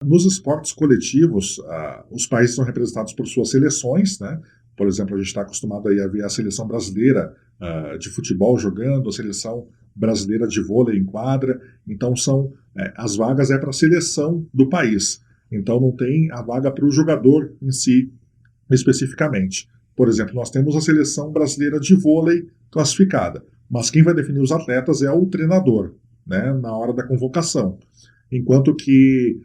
Nos esportes coletivos, os países são representados por suas seleções, né? Por exemplo, a gente está acostumado aí a ver a seleção brasileira de futebol jogando, a seleção brasileira de vôlei em quadra. Então, as vagas para a seleção do país. Então, não tem a vaga para o jogador em si, especificamente. Por exemplo, nós temos a seleção brasileira de vôlei classificada, mas quem vai definir os atletas é o treinador, né, na hora da convocação. Enquanto que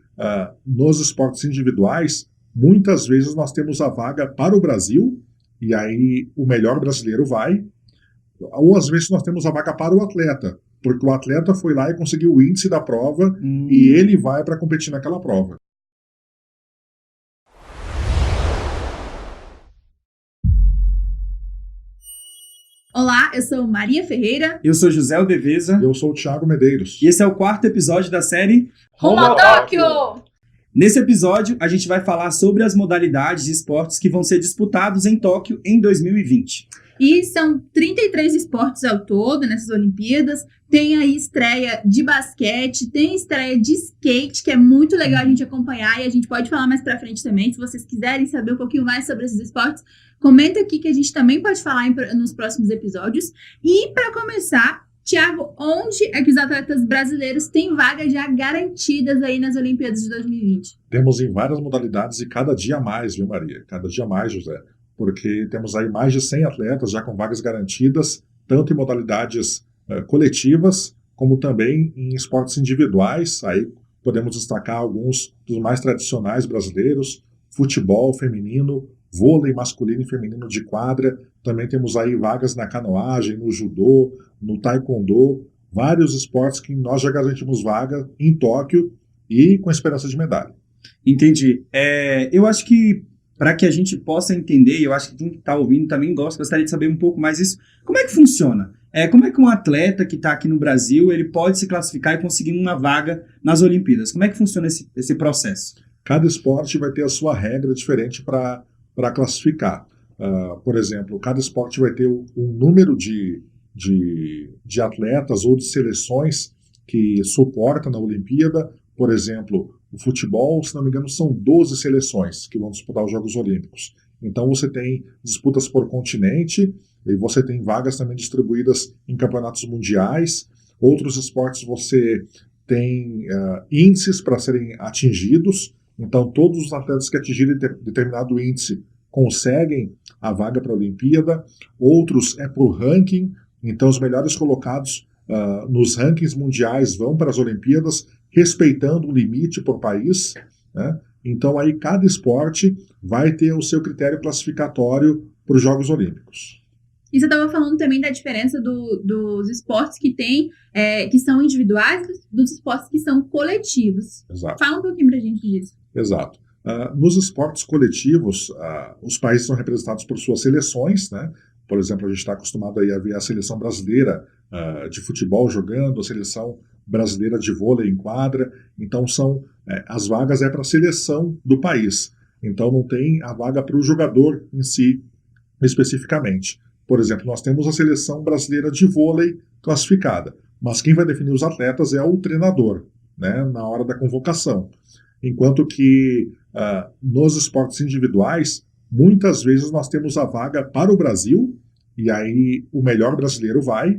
nos esportes individuais, muitas vezes nós temos a vaga para o Brasil, e aí o melhor brasileiro vai, ou às vezes nós temos a vaga para o atleta, porque o atleta foi lá e conseguiu o índice da prova e ele vai para competir naquela prova. Olá, eu sou Maria Ferreira. Eu sou José Aldeveza. Eu sou o Thiago Medeiros. E esse é o 4º episódio da série Rumo a Tóquio! Nesse episódio, a gente vai falar sobre as modalidades de esportes que vão ser disputados em Tóquio em 2020. E são 33 esportes ao todo nessas Olimpíadas. Tem aí estreia de basquete, tem estreia de skate, que é muito legal a gente acompanhar, e a gente pode falar mais pra frente também. Se vocês quiserem saber um pouquinho mais sobre esses esportes, comenta aqui que a gente também pode falar nos próximos episódios. E para começar, Thiago, onde é que os atletas brasileiros têm vagas já garantidas aí nas Olimpíadas de 2020? Temos em várias modalidades e cada dia mais, viu, Maria? Cada dia mais, José. Porque temos aí mais de 100 atletas já com vagas garantidas, tanto em modalidades coletivas, como também em esportes individuais. Aí podemos destacar alguns dos mais tradicionais brasileiros: futebol feminino, vôlei masculino e feminino de quadra. Também temos aí vagas na canoagem, no judô, no taekwondo, vários esportes que nós já garantimos vaga em Tóquio e com esperança de medalha. Entendi. Eu acho que, para que a gente possa entender, eu acho que quem está ouvindo também gostaria de saber um pouco mais isso. Como é que funciona? Como é que um atleta que está aqui no Brasil, ele pode se classificar e conseguir uma vaga nas Olimpíadas? Como é que funciona esse processo? Cada esporte vai ter a sua regra diferente para classificar. Por exemplo, cada esporte vai ter um número de atletas ou de seleções que suporta na Olimpíada. Por exemplo, o futebol, se não me engano, são 12 seleções que vão disputar os Jogos Olímpicos. Então você tem disputas por continente e você tem vagas também distribuídas em campeonatos mundiais. Outros esportes você tem índices para serem atingidos. Então todos os atletas que atingirem determinado índice conseguem a vaga para a Olimpíada. Outros é por ranking. Então os melhores colocados nos rankings mundiais vão para as Olimpíadas, respeitando o limite por país, né? Então aí cada esporte vai ter o seu critério classificatório para os Jogos Olímpicos. E você estava falando também da diferença dos esportes que tem, que são individuais, dos esportes que são coletivos. Exato. Fala um pouquinho pra gente disso. Exato. Nos esportes coletivos, os países são representados por suas seleções, né? Por exemplo, a gente está acostumado aí a ver a seleção brasileira de futebol jogando, a seleção brasileira de vôlei em quadra. Então as vagas para a seleção do país. Então não tem a vaga para o jogador em si, especificamente. Por exemplo, nós temos a seleção brasileira de vôlei classificada, mas quem vai definir os atletas é o treinador, né, na hora da convocação. Enquanto que nos esportes individuais, muitas vezes nós temos a vaga para o Brasil, e aí o melhor brasileiro vai,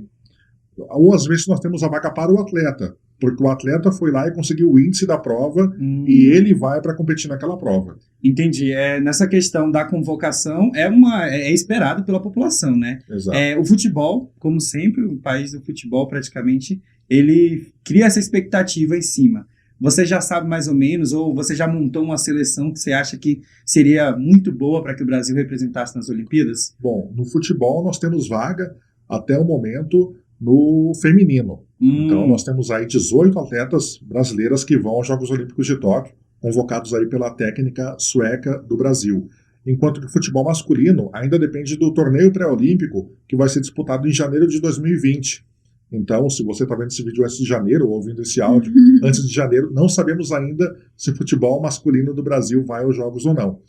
ou às vezes nós temos a vaga para o atleta, porque o atleta foi lá e conseguiu o índice da prova e ele vai para competir naquela prova. Entendi. Nessa questão da convocação, é esperado pela população, né? Exato. O futebol, como sempre, o país do futebol praticamente, ele cria essa expectativa em cima. Você já sabe mais ou menos, ou você já montou uma seleção que você acha que seria muito boa para que o Brasil representasse nas Olimpíadas? Bom, no futebol nós temos vaga até o momento no feminino. Então nós temos aí 18 atletas brasileiras que vão aos Jogos Olímpicos de Tóquio, convocados aí pela técnica sueca do Brasil. Enquanto que o futebol masculino ainda depende do torneio pré-olímpico, que vai ser disputado em janeiro de 2020. Então, se você está vendo esse vídeo antes de janeiro, ou ouvindo esse áudio antes de janeiro, não sabemos ainda se o futebol masculino do Brasil vai aos Jogos ou não.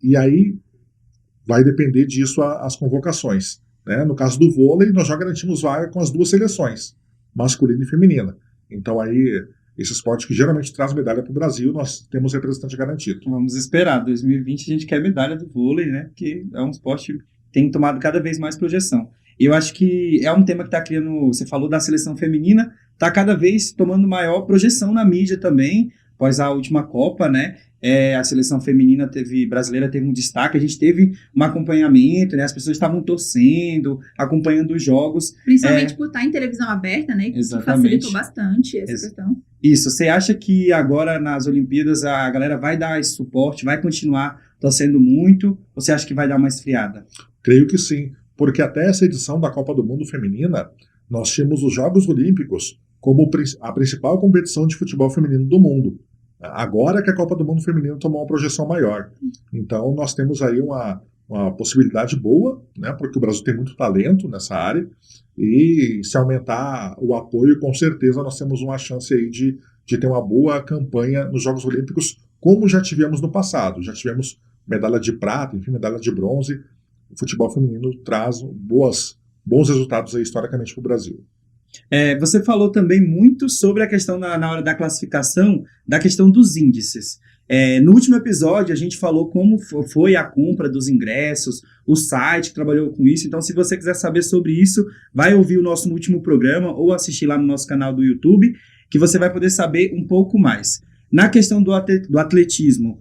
E aí vai depender disso as convocações, né? No caso do vôlei, nós já garantimos vaga com as duas seleções, masculina e feminina. Então aí esse esporte que geralmente traz medalha para o Brasil, nós temos representante garantido. Vamos esperar. 2020 a gente quer medalha do vôlei, né? Porque é um esporte que tem tomado cada vez mais projeção. E eu acho que é um tema que está criando... Você falou da seleção feminina, está cada vez tomando maior projeção na mídia também, após a última Copa, né? A seleção feminina brasileira teve um destaque, a gente teve um acompanhamento, né? As pessoas estavam torcendo, acompanhando os jogos. Principalmente por estar em televisão aberta, né? Que facilitou bastante essa questão. Isso, você acha que agora nas Olimpíadas a galera vai dar esse suporte, vai continuar torcendo muito, ou você acha que vai dar uma esfriada? Creio que sim, porque até essa edição da Copa do Mundo Feminina, nós tínhamos os Jogos Olímpicos como a principal competição de futebol feminino do mundo. Agora que a Copa do Mundo Feminino tomou uma projeção maior. Então, nós temos aí uma possibilidade boa, né, porque o Brasil tem muito talento nessa área, e se aumentar o apoio, com certeza nós temos uma chance aí de ter uma boa campanha nos Jogos Olímpicos, como já tivemos no passado. Já tivemos medalha de prata, enfim, medalha de bronze. O futebol feminino traz bons resultados aí, historicamente, para o Brasil. Você falou também muito sobre a questão na hora da classificação, da questão dos índices. No último episódio a gente falou como foi a compra dos ingressos, o site que trabalhou com isso. Então, se você quiser saber sobre isso, vai ouvir o nosso último programa ou assistir lá no nosso canal do YouTube, que você vai poder saber um pouco mais. Na questão do atletismo,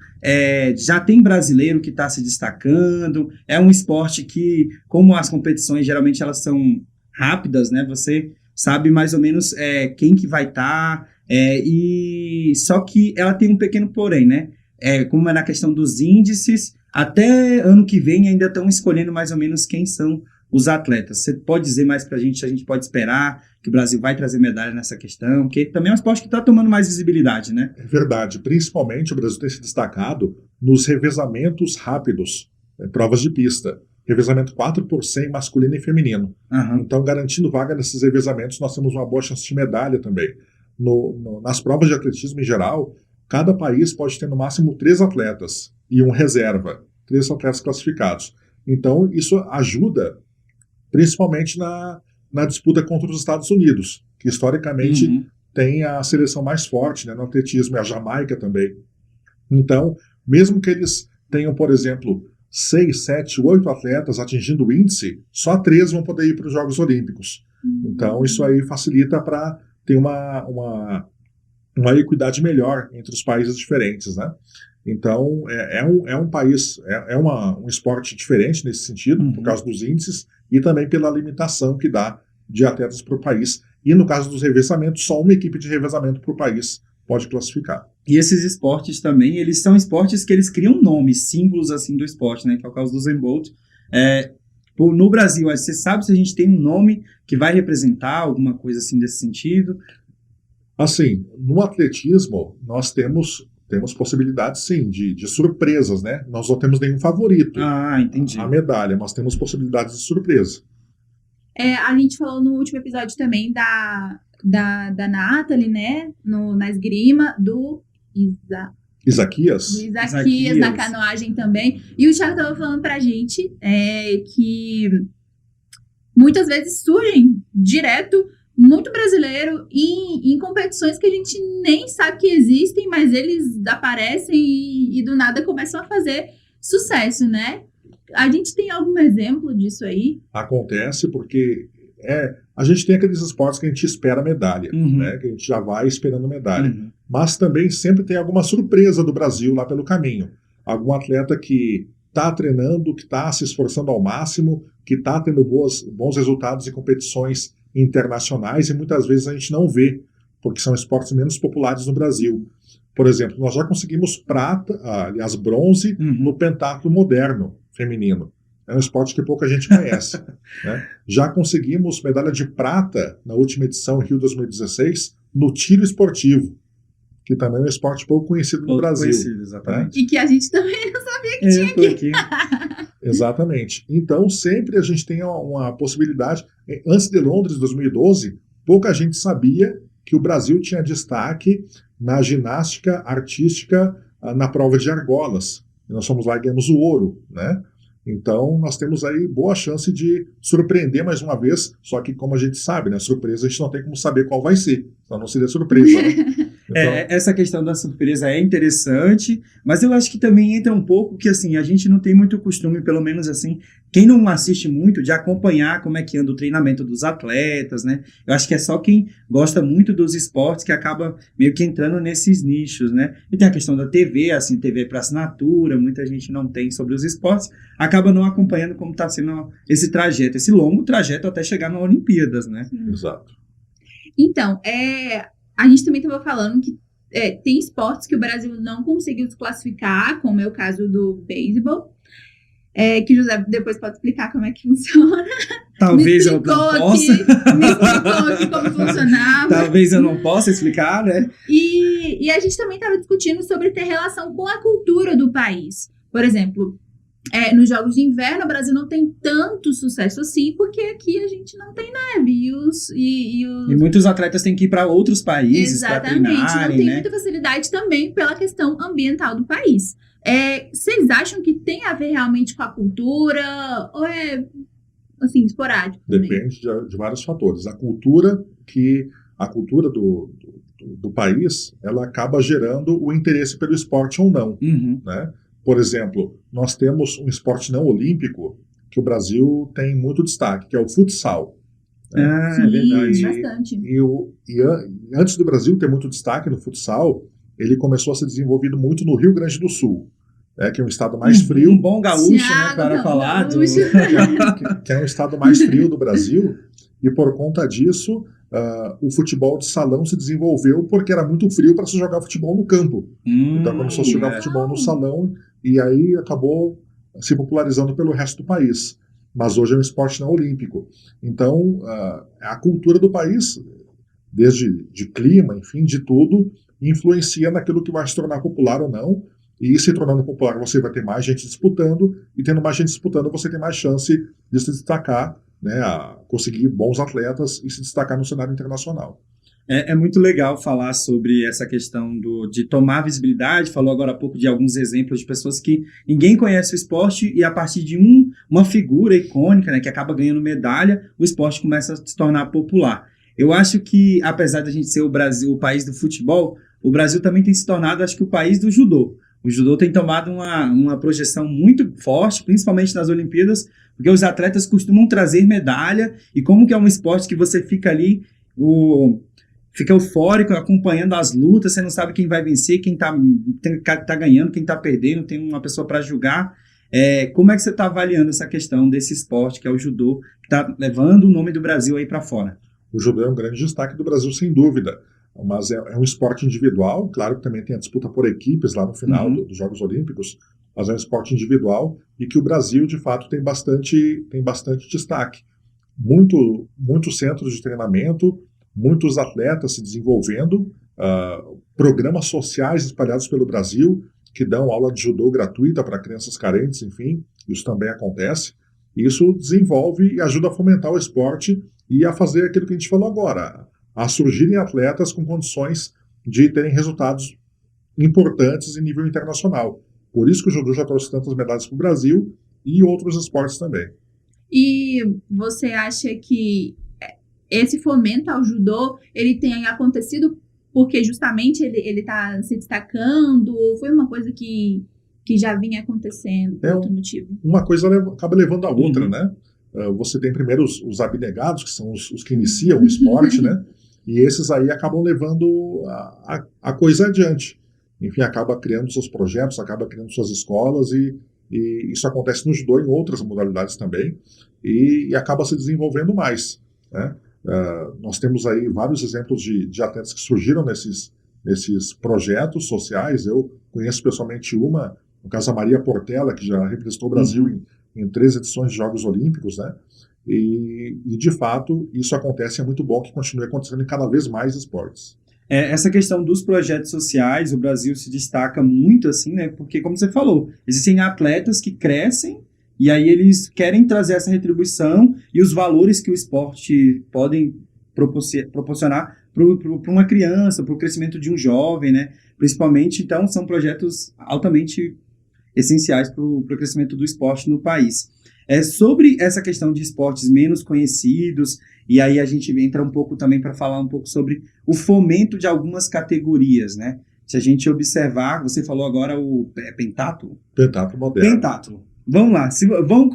já tem brasileiro que está se destacando, é um esporte que, como as competições geralmente elas são rápidas, né? Você sabe mais ou menos quem que vai estar, e só que ela tem um pequeno porém, né? Como é na questão dos índices, até ano que vem ainda estão escolhendo mais ou menos quem são os atletas. Você pode dizer mais pra gente, a gente pode esperar que o Brasil vai trazer medalha nessa questão, porque também é um esporte que está tomando mais visibilidade, né? É verdade, principalmente o Brasil tem se destacado nos revezamentos rápidos, provas de pista. Revezamento 4x100 masculino e feminino. Uhum. Então, garantindo vaga nesses revezamentos, nós temos uma boa chance de medalha também. Nas provas de atletismo em geral, cada país pode ter no máximo 3 atletas e um reserva, 3 atletas classificados. Então, isso ajuda principalmente na disputa contra os Estados Unidos, que historicamente tem a seleção mais forte, né, no atletismo, e a Jamaica também. Então, mesmo que eles tenham, por exemplo, 6, 7, 8 atletas atingindo o índice, só 3 vão poder ir para os Jogos Olímpicos. Então, isso aí facilita para ter uma equidade melhor entre os países diferentes, né? Então, é um país, um esporte diferente nesse sentido, por causa dos índices e também pela limitação que dá de atletas para o país. E no caso dos revezamentos, só uma equipe de revezamento por país pode classificar. E esses esportes também, eles são esportes que eles criam nomes, símbolos assim do esporte, né? Que é o caso do Usain Bolt. No Brasil, você sabe se a gente tem um nome que vai representar alguma coisa assim desse sentido? Assim, no atletismo, nós temos possibilidades, sim, de surpresas, né? Nós não temos nenhum favorito. Entendi. A medalha, mas temos possibilidades de surpresa. A gente falou no último episódio também da Nathalie, né? Na esgrima, do Isaquias. Do Isaquias, na canoagem também. E o Thiago estava falando pra gente que muitas vezes surgem direto muito brasileiro em competições que a gente nem sabe que existem, mas eles aparecem e do nada começam a fazer sucesso, né? A gente tem algum exemplo disso aí? Acontece porque a gente tem aqueles esportes que a gente espera medalha, né? Que a gente já vai esperando medalha. Mas também sempre tem alguma surpresa do Brasil lá pelo caminho. Algum atleta que está treinando, que está se esforçando ao máximo, que está tendo bons resultados em competições internacionais, e muitas vezes a gente não vê, porque são esportes menos populares no Brasil. Por exemplo, nós já conseguimos bronze no pentatlo moderno feminino. É um esporte que pouca gente conhece. Né? Já conseguimos medalha de prata na última edição, Rio 2016, no tiro esportivo, que também é um esporte pouco conhecido no Brasil. Conhecido, exatamente. E que a gente também não sabia que tinha aqui. Exatamente. Então, sempre a gente tem uma possibilidade. Antes de Londres, 2012, pouca gente sabia que o Brasil tinha destaque na ginástica artística na prova de argolas. E nós fomos lá e ganhamos o ouro, né? Então, nós temos aí boa chance de surpreender mais uma vez, só que, como a gente sabe, né, surpresa a gente não tem como saber qual vai ser, então não seria surpresa, né? Então, Essa questão da surpresa é interessante, mas eu acho que também entra um pouco que, assim, a gente não tem muito costume, pelo menos assim, quem não assiste muito, de acompanhar como é que anda o treinamento dos atletas, né? Eu acho que é só quem gosta muito dos esportes que acaba meio que entrando nesses nichos, né? E tem a questão da TV, assim, TV para assinatura, muita gente não tem sobre os esportes, acaba não acompanhando como está sendo esse trajeto, esse longo trajeto até chegar nas Olimpíadas, né? exato. Então, a gente também estava falando que tem esportes que o Brasil não conseguiu se classificar, como é o caso do beisebol, que o José depois pode explicar como é que funciona. Talvez eu não possa. Me explicou aqui como funcionava. Talvez eu não possa explicar, né? E a gente também estava discutindo sobre ter relação com a cultura do país. Por exemplo, nos Jogos de Inverno, o Brasil não tem tanto sucesso assim, porque aqui a gente não tem neve. E muitos atletas têm que ir para outros países para exatamente, treinarem, não tem né? muita facilidade também pela questão ambiental do país. Vocês acham que tem a ver realmente com a cultura? Ou é, assim, esporádico também? Depende de vários fatores. A cultura do país, ela acaba gerando o interesse pelo esporte ou não, Uhum. né? Por exemplo, nós temos um esporte não olímpico que o Brasil tem muito destaque, que é o futsal. Ah, Sim, é verdade. bastante. Antes do Brasil ter muito destaque no futsal, ele começou a ser desenvolvido muito no Rio Grande do Sul, que é um estado mais frio, Um bom gaúcho, né? Thiago, Para não, falar do... gaúcho. que é um estado mais frio do Brasil, e por conta disso, o futebol de salão se desenvolveu porque era muito frio para se jogar futebol no campo. Então começou a se jogar futebol no salão e aí acabou se popularizando pelo resto do país. Mas hoje é um esporte não olímpico. Então, a cultura do país, desde de clima, enfim, de tudo, influencia naquilo que vai se tornar popular ou não. E se tornando popular, você vai ter mais gente disputando, e tendo mais gente disputando, você tem mais chance de se destacar, né, a conseguir bons atletas e se destacar no cenário internacional. É muito legal falar sobre essa questão de tomar visibilidade. Falou agora há pouco de alguns exemplos de pessoas que ninguém conhece o esporte e a partir de uma figura icônica, né, que acaba ganhando medalha, o esporte começa a se tornar popular. Eu acho que, apesar de a gente ser o Brasil, o país do futebol, o Brasil também tem se tornado, acho que, o país do judô. O judô tem tomado uma projeção muito forte, principalmente nas Olimpíadas, porque os atletas costumam trazer medalha, e como que é um esporte que você fica ali, fica eufórico, acompanhando as lutas, você não sabe quem vai vencer, quem tá ganhando, quem tá perdendo, tem uma pessoa para julgar. Como é que você está avaliando essa questão desse esporte, que é o judô, que está levando o nome do Brasil aí para fora? O judô é um grande destaque do Brasil, sem dúvida. Mas é um esporte individual, claro que também tem a disputa por equipes lá no final dos Jogos Olímpicos, mas é um esporte individual e que o Brasil, de fato, tem bastante destaque. Muitos centros de treinamento, muitos atletas se desenvolvendo, programas sociais espalhados pelo Brasil que dão aula de judô gratuita para crianças carentes, enfim, isso também acontece. Isso desenvolve e ajuda a fomentar o esporte e a fazer aquilo que a gente falou agora, a surgirem atletas com condições de terem resultados importantes em nível internacional. Por isso que o judô já trouxe tantas medalhas para o Brasil e outros esportes também. E você acha que esse fomento ao judô, ele tem acontecido porque justamente ele está se destacando, ou foi uma coisa que já vinha acontecendo por outro motivo? Uma coisa acaba levando a outra, né? Você tem primeiro os abnegados, que são os que iniciam o esporte, né? E esses aí acabam levando a coisa adiante. Enfim, acaba criando seus projetos, acaba criando suas escolas e isso acontece no judô e em outras modalidades também e acaba se desenvolvendo mais, né? Nós temos aí vários exemplos de atletas que surgiram nesses projetos sociais. Eu conheço pessoalmente uma, no caso a Maria Portela, que já representou o Brasil em 3 edições de Jogos Olímpicos, né? E, de fato, isso acontece, é muito bom que continue acontecendo em cada vez mais esportes. Essa questão dos projetos sociais, o Brasil se destaca muito, assim, né? Porque, como você falou, existem atletas que crescem e aí eles querem trazer essa retribuição e os valores que o esporte podem proporcionar para uma criança, para o crescimento de um jovem, né? Principalmente, então, são projetos altamente essenciais para o crescimento do esporte no país. Sobre essa questão de esportes menos conhecidos, e aí a gente entra um pouco também para falar um pouco sobre o fomento de algumas categorias, né? Se a gente observar, você falou agora o pentatlo? Pentatlo moderno. Pentatlo. Vamos lá,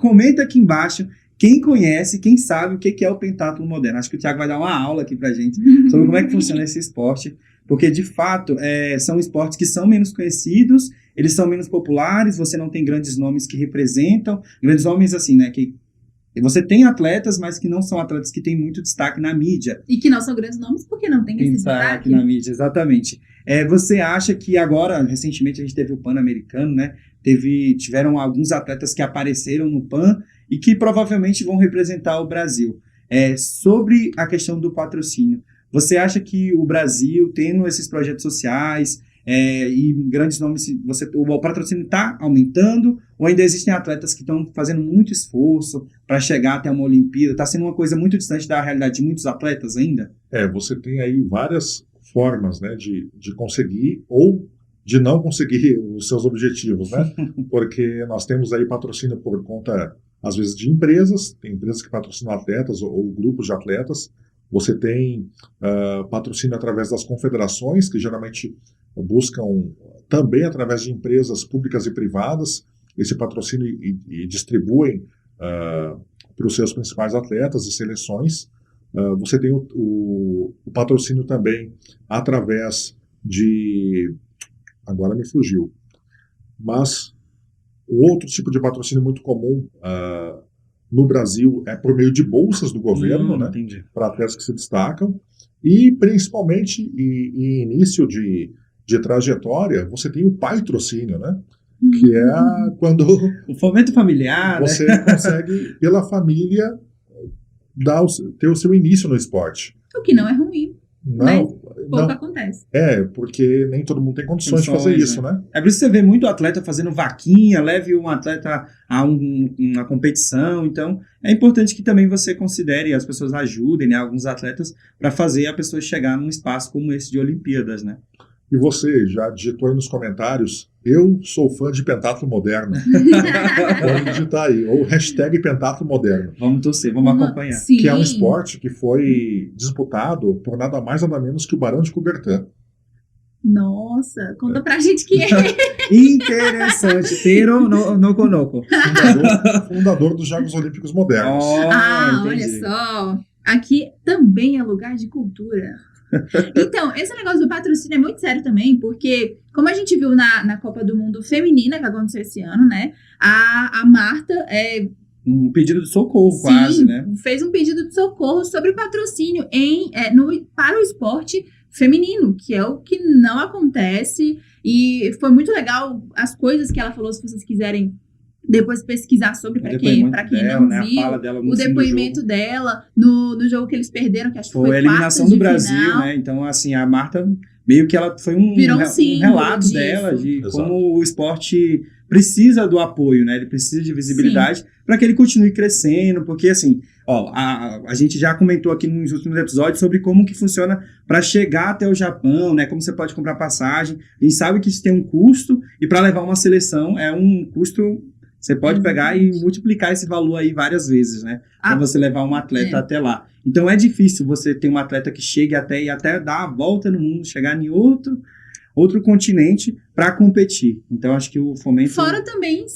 comenta aqui embaixo quem conhece, quem sabe o que é o pentatlo moderno. Acho que o Thiago vai dar uma aula aqui pra gente sobre como é que funciona esse esporte, porque de fato são esportes que são menos conhecidos, eles são menos populares, você não tem grandes nomes que representam, grandes nomes assim, né, que você tem atletas, mas que não são atletas que têm muito destaque na mídia. E que não são grandes nomes porque não tem esse destaque na mídia, exatamente. Você acha que agora, recentemente, a gente teve o Pan-Americano, né? Tiveram alguns atletas que apareceram no Pan e que provavelmente vão representar o Brasil. Sobre a questão do patrocínio, você acha que o Brasil, tendo esses projetos sociais e grandes nomes, o patrocínio está aumentando ou ainda existem atletas que estão fazendo muito esforço para chegar até uma Olimpíada? Está sendo uma coisa muito distante da realidade de muitos atletas ainda? Você tem aí várias formas, né, de conseguir ou de não conseguir os seus objetivos, né? Porque nós temos aí patrocínio por conta, às vezes, de empresas, tem empresas que patrocinam atletas ou grupos de atletas. Você tem patrocínio através das confederações, que geralmente buscam também através de empresas públicas e privadas esse patrocínio e distribuem para os seus principais atletas e seleções. Você tem o patrocínio também através de... Agora me fugiu. Mas o outro tipo de patrocínio muito comum no Brasil é por meio de bolsas do governo, né, para atletas que se destacam. E principalmente em início de trajetória, você tem o patrocínio, né? Que é quando... O fomento familiar, você né? consegue, pela família, ter o seu início no esporte. O que não é ruim. Não, pouco acontece. Porque nem todo mundo tem condições de fazer isso, né? É por isso que você vê muito atleta fazendo vaquinha, leve um atleta a uma competição. Então, é importante que também você considere, as pessoas ajudem, né, alguns atletas para fazer a pessoa chegar num espaço como esse de Olimpíadas, né? E você já digitou aí nos comentários, eu sou fã de pentatlo moderno. Pode digitar aí, ou hashtag pentatlo moderno. Vamos torcer, vamos acompanhar. Sim. Que é um esporte que foi disputado por nada mais nada menos que o Barão de Coubertin. Nossa, conta pra gente que é. Interessante, pero no conoco. Fundador dos Jogos Olímpicos Modernos. Olha só. Aqui também é lugar de cultura. Então, esse negócio do patrocínio é muito sério também, porque, como a gente viu na Copa do Mundo Feminina, que aconteceu esse ano, né? A Marta um pedido de socorro, sim, quase, né? Fez um pedido de socorro sobre patrocínio para o esporte feminino, que é o que não acontece. E foi muito legal as coisas que ela falou, se vocês quiserem depois pesquisar sobre, para quem não viu, a fala dela o depoimento dela no jogo que eles perderam, que acho que foi a eliminação do Brasil, final. né? Então, assim, a Marta meio que ela foi um relato disso. dela de Exato. como o esporte precisa do apoio, né? Ele precisa de visibilidade para que ele continue crescendo, porque assim, a gente já comentou aqui nos últimos episódios sobre como que funciona para chegar até o Japão, né? Como você pode comprar passagem. A gente sabe que isso tem um custo e para levar uma seleção é um custo. Você pode pegar e multiplicar esse valor aí várias vezes, né? Para você levar um atleta até lá. Então é difícil você ter um atleta que chegue até dar a volta no mundo, chegar em outro continente para competir. Então acho que o fomento... Fora também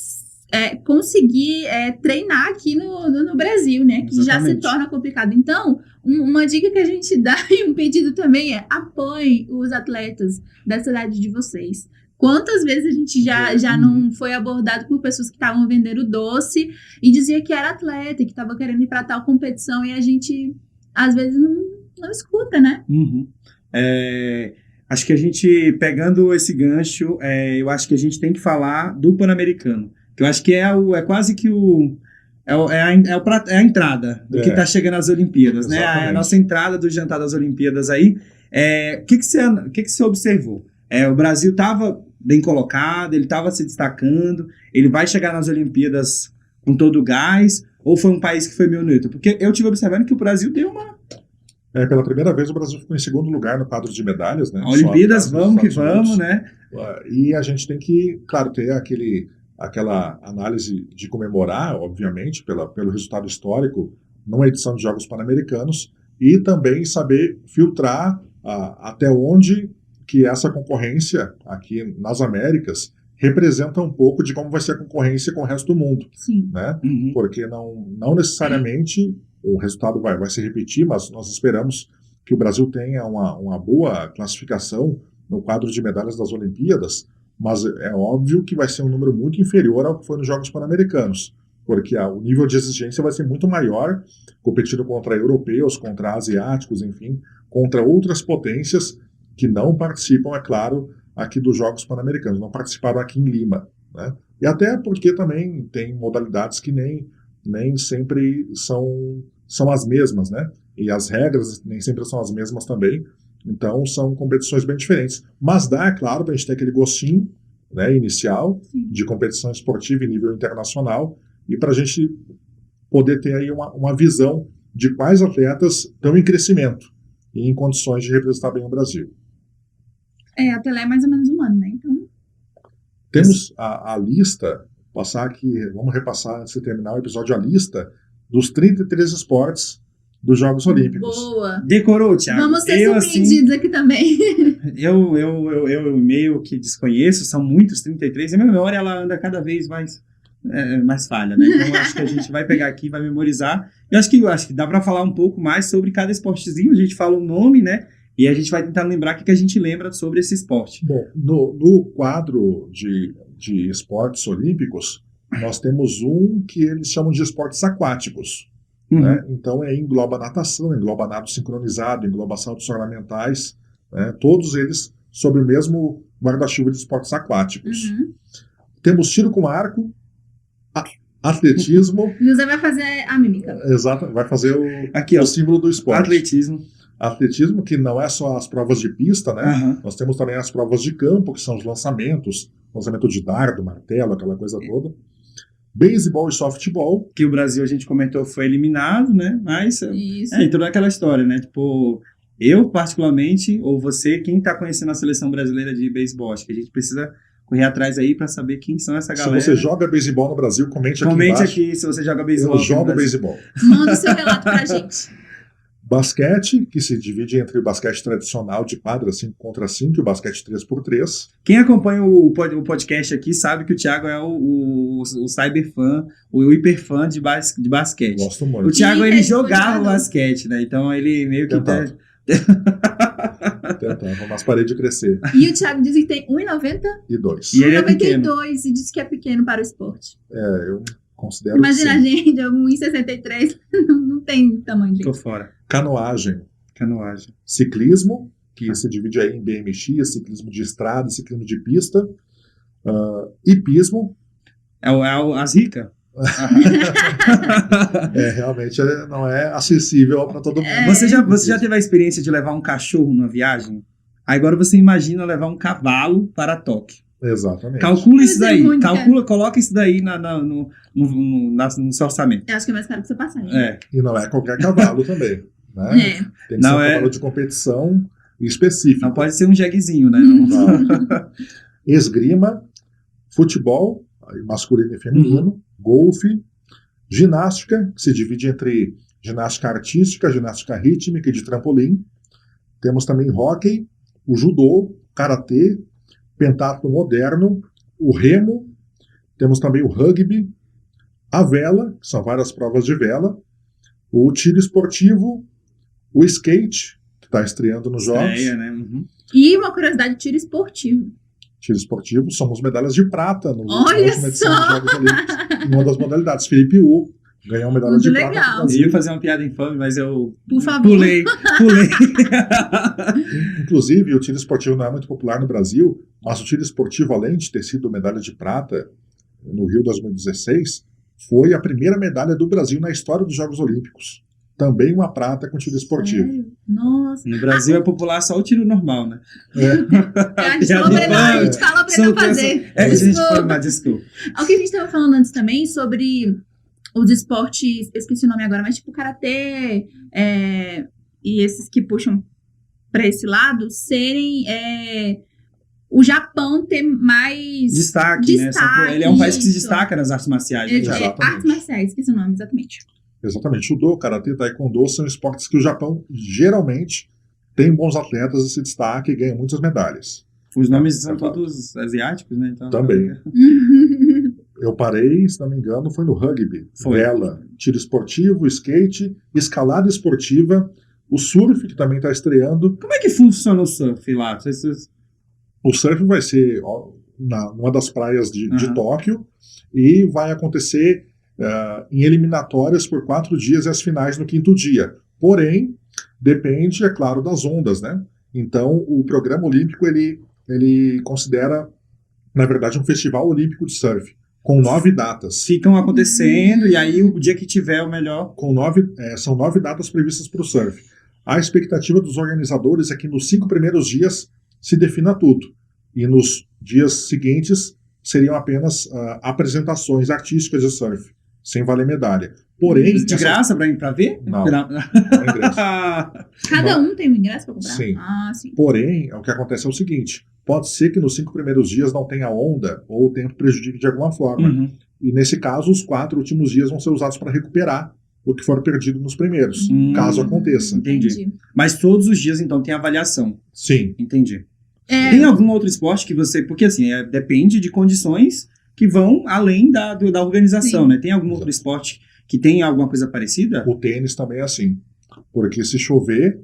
conseguir treinar aqui no Brasil, né? Que Exatamente. Já se torna complicado. Então, uma dica que a gente dá e um pedido também é apoiem os atletas da cidade de vocês. Quantas vezes a gente já não foi abordado por pessoas que estavam vendendo doce e dizia que era atleta, que estava querendo ir para tal competição e a gente, às vezes, não escuta, né? Uhum. Acho que a gente, pegando esse gancho, eu acho que a gente tem que falar do Pan-Americano, que eu acho que é quase que a entrada do que está chegando às Olimpíadas, né? A nossa entrada do jantar das Olimpíadas aí. O que você observou? O Brasil estava bem colocado, ele estava se destacando, ele vai chegar nas Olimpíadas com todo o gás, ou foi um país que foi meio neutro? Porque eu estive observando que o Brasil deu uma... Pela primeira vez o Brasil ficou em segundo lugar no quadro de medalhas, né? Olimpíadas, vamos que vamos, né? E a gente tem que, claro, ter aquele aquela análise de comemorar, obviamente, pelo resultado histórico numa edição de Jogos Pan-Americanos, e também saber filtrar até onde que essa concorrência aqui nas Américas representa um pouco de como vai ser a concorrência com o resto do mundo. Sim. Né? Porque não necessariamente o resultado vai se repetir, mas nós esperamos que o Brasil tenha uma boa classificação no quadro de medalhas das Olimpíadas, mas é óbvio que vai ser um número muito inferior ao que foi nos Jogos Pan-Americanos, porque o nível de exigência vai ser muito maior, competindo contra europeus, contra asiáticos, enfim, contra outras potências que não participam, é claro, aqui dos Jogos Pan-Americanos, não participaram aqui em Lima. Né? E até porque também tem modalidades que nem sempre são as mesmas, né? E as regras nem sempre são as mesmas também. Então, são competições bem diferentes. Mas dá, é claro, para a gente ter aquele gostinho, né, inicial, Sim, de competição esportiva em nível internacional, e para a gente poder ter aí uma visão de quais atletas estão em crescimento e em condições de representar bem o Brasil. a Pelé é mais ou menos um ano, né? Então, Temos a lista, vamos repassar antes de terminar o episódio, a lista dos 33 esportes dos Jogos Olímpicos. boa. Decorou, Thiago? Vamos ser surpreendidos aqui também. Eu meio que desconheço, são muitos, 33, e a minha memória ela anda cada vez mais falha, né? Então eu acho que a gente vai pegar aqui, vai memorizar. Eu acho que dá para falar um pouco mais sobre cada esportezinho, a gente fala o nome, né? E a gente vai tentar lembrar o que a gente lembra sobre esse esporte. Bom, no quadro de esportes olímpicos, nós temos um que eles chamam de esportes aquáticos. Né? Então engloba natação, engloba nado sincronizado, engloba saltos ornamentais, né? Todos eles sob o mesmo guarda-chuva de esportes aquáticos. Temos tiro com arco, atletismo. José vai fazer a mímica. Exato, vai fazer o símbolo do esporte. Atletismo, que não é só as provas de pista, né? Nós temos também as provas de campo, que são os lançamentos, lançamento de dardo, martelo, aquela coisa toda. Beisebol e softball. Que o Brasil, a gente comentou, foi eliminado, né? Mas entrou naquela história, né? Tipo, eu particularmente, ou você, quem tá conhecendo a seleção brasileira de beisebol, acho que a gente precisa correr atrás aí pra saber quem são essa galera. Se você joga beisebol no Brasil, comente aqui embaixo. Comente aqui se você joga beisebol. Eu jogo beisebol. Manda o seu relato pra gente. Basquete, que se divide entre o basquete tradicional de quadra 5 contra 5 e o basquete 3x3. Quem acompanha o podcast aqui sabe que o Thiago é o cyberfã, o hiperfã de basquete. Gosto muito. O Thiago, ele jogava basquete, né? Então ele meio que... Tentando, mas parei de crescer. E o Thiago diz que tem 1,90 e 2. E ele é pequeno. 92 e diz que é pequeno para o esporte. Eu considero. Imagina a gente, 1,63, não tem tamanho dele. Tô fora. Canoagem. Ciclismo, que se divide aí em BMX, ciclismo de estrada, ciclismo de pista. Hipismo. As ricas? Realmente não é acessível para todo mundo. Você já teve a experiência de levar um cachorro numa viagem? Agora você imagina levar um cavalo para Tóquio. Exatamente. Calcula isso daí. Coloca isso daí no seu orçamento. Eu acho que é mais caro que você passar. E não é qualquer cavalo também. Né? Tem que ser um cavalo de competição específico. Não pode ser um jeguezinho, né? Esgrima, futebol, masculino e feminino, golfe, ginástica, que se divide entre ginástica artística, ginástica rítmica e de trampolim. Temos também hóquei, o judô, karatê, pentatlo moderno, o remo, temos também o rugby, a vela, que são várias provas de vela, o tiro esportivo, o skate, que está estreando nos Jogos. Né? E uma curiosidade, tiro esportivo. Tiro esportivo, somos medalhas de prata no Olha última edição dos Jogos Olímpicos. Em uma das modalidades, Felipe Hu ganhou uma medalha de prata. Eu ia fazer uma piada infame, mas eu Por favor. pulei. Inclusive, o tiro esportivo não é muito popular no Brasil, mas o tiro esportivo, além de ter sido medalha de prata no Rio 2016, foi a primeira medalha do Brasil na história dos Jogos Olímpicos. Também uma prata com tiro esportivo. Sério? Nossa. No Brasil é popular só o tiro normal, né? A gente falou pra não fazer. Desculpa. O que a gente estava falando antes também sobre os esportes, eu esqueci o nome agora, mas tipo karatê e esses que puxam para esse lado, serem o Japão ter mais Destaque, né? Ele é um país que se isso. destaca nas artes marciais. Né? Exatamente. Artes marciais, esqueci o nome, exatamente. Exatamente. Judô, karatê, taekwondo são esportes que o Japão geralmente tem bons atletas e se destaca e ganha muitas medalhas. Os nomes são todos asiáticos, né? Então, Também. Eu parei, se não me engano, foi no rugby, vela, tiro esportivo, skate, escalada esportiva, o surf, que também está estreando. Como é que funciona o surf lá? O surf vai ser numa das praias de Tóquio e vai acontecer em eliminatórias por 4 dias e as finais no 5º dia. Porém, depende, é claro, das ondas, né? Então, o programa olímpico, ele considera, na verdade, um festival olímpico de surf, com 9 datas. Ficam acontecendo, e aí o dia que tiver o melhor... São 9 datas previstas para o surf. A expectativa dos organizadores é que nos 5 primeiros dias se defina tudo. E nos dias seguintes seriam apenas apresentações artísticas de surf, sem valer medalha. Porém... De graça para ver? Não ingresso. Cada um tem um ingresso para comprar? Sim. Sim. Porém, o que acontece é o seguinte, pode ser que nos 5 primeiros dias não tenha onda ou o tempo prejudique de alguma forma. E nesse caso, os 4 últimos dias vão ser usados para recuperar o que for perdido nos primeiros, caso aconteça. Entendi. Mas todos os dias, então, tem avaliação? Sim. Entendi. Tem algum outro esporte que você... Porque, assim, depende de condições que vão além da organização, Sim. né? Tem algum outro esporte que tem alguma coisa parecida? O tênis também é assim. Porque se chover,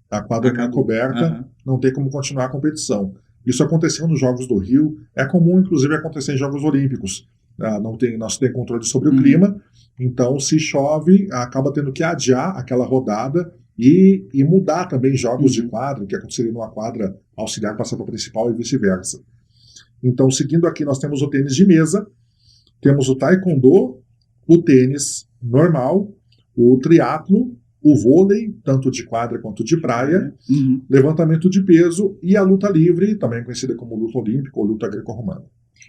a quadra não é coberta, não tem como continuar a competição. Isso aconteceu nos Jogos do Rio. É comum, inclusive, acontecer em Jogos Olímpicos. Não se tem controle sobre o clima. Então, se chove, acaba tendo que adiar aquela rodada e mudar também jogos de quadra, que aconteceria numa quadra auxiliar passar para a principal e vice-versa. Então, seguindo aqui, nós temos o tênis de mesa, temos o taekwondo, o tênis normal, o triatlo, o vôlei, tanto de quadra quanto de praia, levantamento de peso e a luta livre, também conhecida como luta olímpica ou luta greco-romana.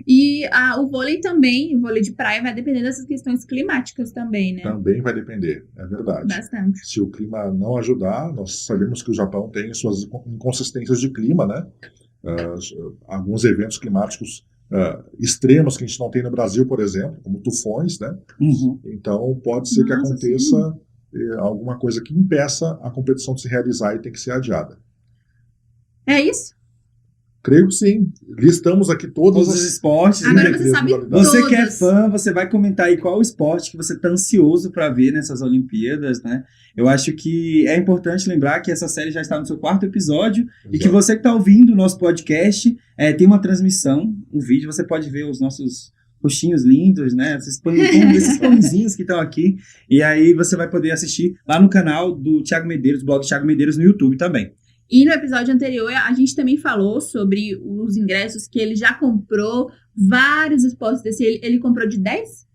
E o vôlei também, o vôlei de praia vai depender dessas questões climáticas também, né? Também vai depender, é verdade. Bastante. Se o clima não ajudar, nós sabemos que o Japão tem suas inconsistências de clima, né? Alguns eventos climáticos extremos que a gente não tem no Brasil, por exemplo, como tufões, né? Então pode ser que aconteça alguma coisa que impeça a competição de se realizar e tem que ser adiada. É isso? Creio que sim. Listamos aqui todos os esportes. Agora você sabe Você que é fã, você vai comentar aí qual o esporte que você está ansioso para ver nessas Olimpíadas, né? Eu acho que é importante lembrar que essa série já está no seu 4º episódio. Exato. E que você que está ouvindo o nosso podcast tem uma transmissão, um vídeo, você pode ver os nossos rostinhos lindos, né? Esses pãezinhos que estão aqui. E aí você vai poder assistir lá no canal do Thiago Medeiros, blog Thiago Medeiros no YouTube também. E no episódio anterior, a gente também falou sobre os ingressos que ele já comprou, vários esportes desse. Ele comprou de 10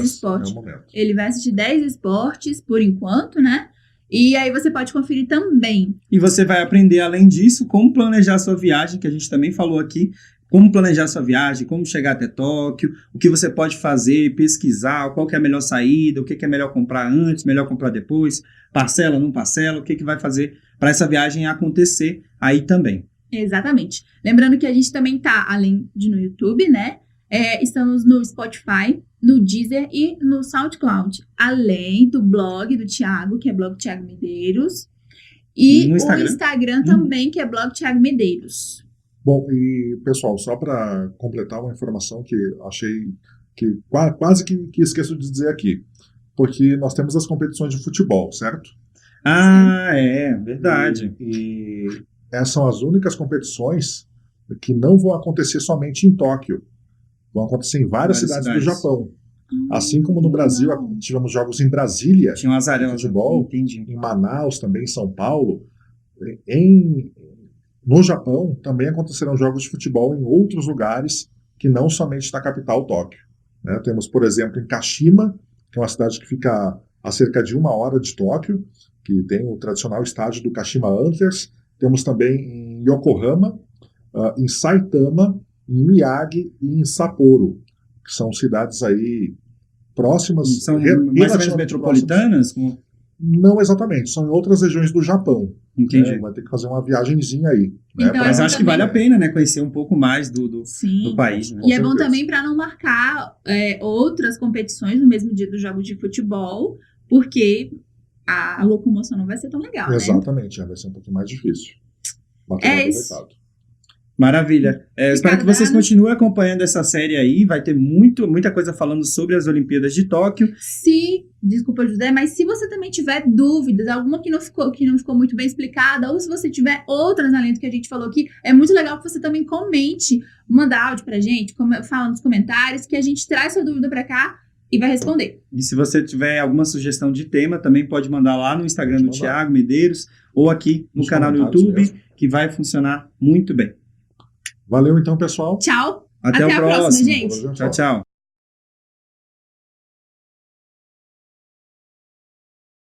esportes. Ele vai assistir 10 esportes, por enquanto, né? E aí você pode conferir também. E você vai aprender, além disso, como planejar sua viagem, que a gente também falou aqui. Como planejar sua viagem, como chegar até Tóquio, o que você pode fazer, pesquisar, qual que é a melhor saída, o que é melhor comprar antes, melhor comprar depois, parcela, não parcela, o que vai fazer para essa viagem acontecer aí também. Exatamente. Lembrando que a gente também tá, além de no YouTube, né? Estamos no Spotify, no Deezer e no SoundCloud. Além do blog do Thiago, que é blog Thiago Medeiros. E o Instagram também, que é blog Thiago Medeiros. Bom, e pessoal, só para completar uma informação que achei que quase que esqueço de dizer aqui, porque nós temos as competições de futebol, certo? Verdade. E essas são as únicas competições que não vão acontecer somente em Tóquio, vão acontecer em várias cidades do Japão. Assim como no Brasil tivemos jogos em Brasília, tinha um azarão de futebol, entendi. Em Manaus também, em São Paulo, no Japão, também acontecerão jogos de futebol em outros lugares que não somente na capital, Tóquio. Né? Temos, por exemplo, em Kashima, que é uma cidade que fica a cerca de 1 hora de Tóquio, que tem o tradicional estádio do Kashima Antlers. Temos também em Yokohama, em Saitama, em Miyagi e em Sapporo, que são cidades aí próximas. São mais ou menos metropolitanas? Não exatamente, são em outras regiões do Japão. Entendi. Vai ter que fazer uma viagenzinha aí. Então, Mas é acho que vale a pena, né? Conhecer um pouco mais do Sim. país, né? E é bom certeza. também para não marcar outras competições no mesmo dia dos jogos de futebol, porque a locomoção não vai ser tão legal, né? Exatamente, vai ser um pouquinho mais difícil. Mas É tudo isso. aproveitado. Maravilha. Eu espero que vocês continuem acompanhando essa série aí. Vai ter muita coisa falando sobre as Olimpíadas de Tóquio. Desculpa, José, mas se você também tiver dúvidas, alguma que não ficou muito bem explicada, ou se você tiver outras além do que a gente falou aqui, é muito legal que você também comente, manda áudio pra gente, fala nos comentários, que a gente traz sua dúvida pra cá e vai responder. E se você tiver alguma sugestão de tema, também pode mandar lá no Instagram do Pode mandar. Thiago Medeiros ou aqui no Nos canal do comentários YouTube, mesmo. que vai funcionar muito bem. Valeu então, pessoal. Tchau! Até o a próxima, próximo. gente. Tchau, tchau.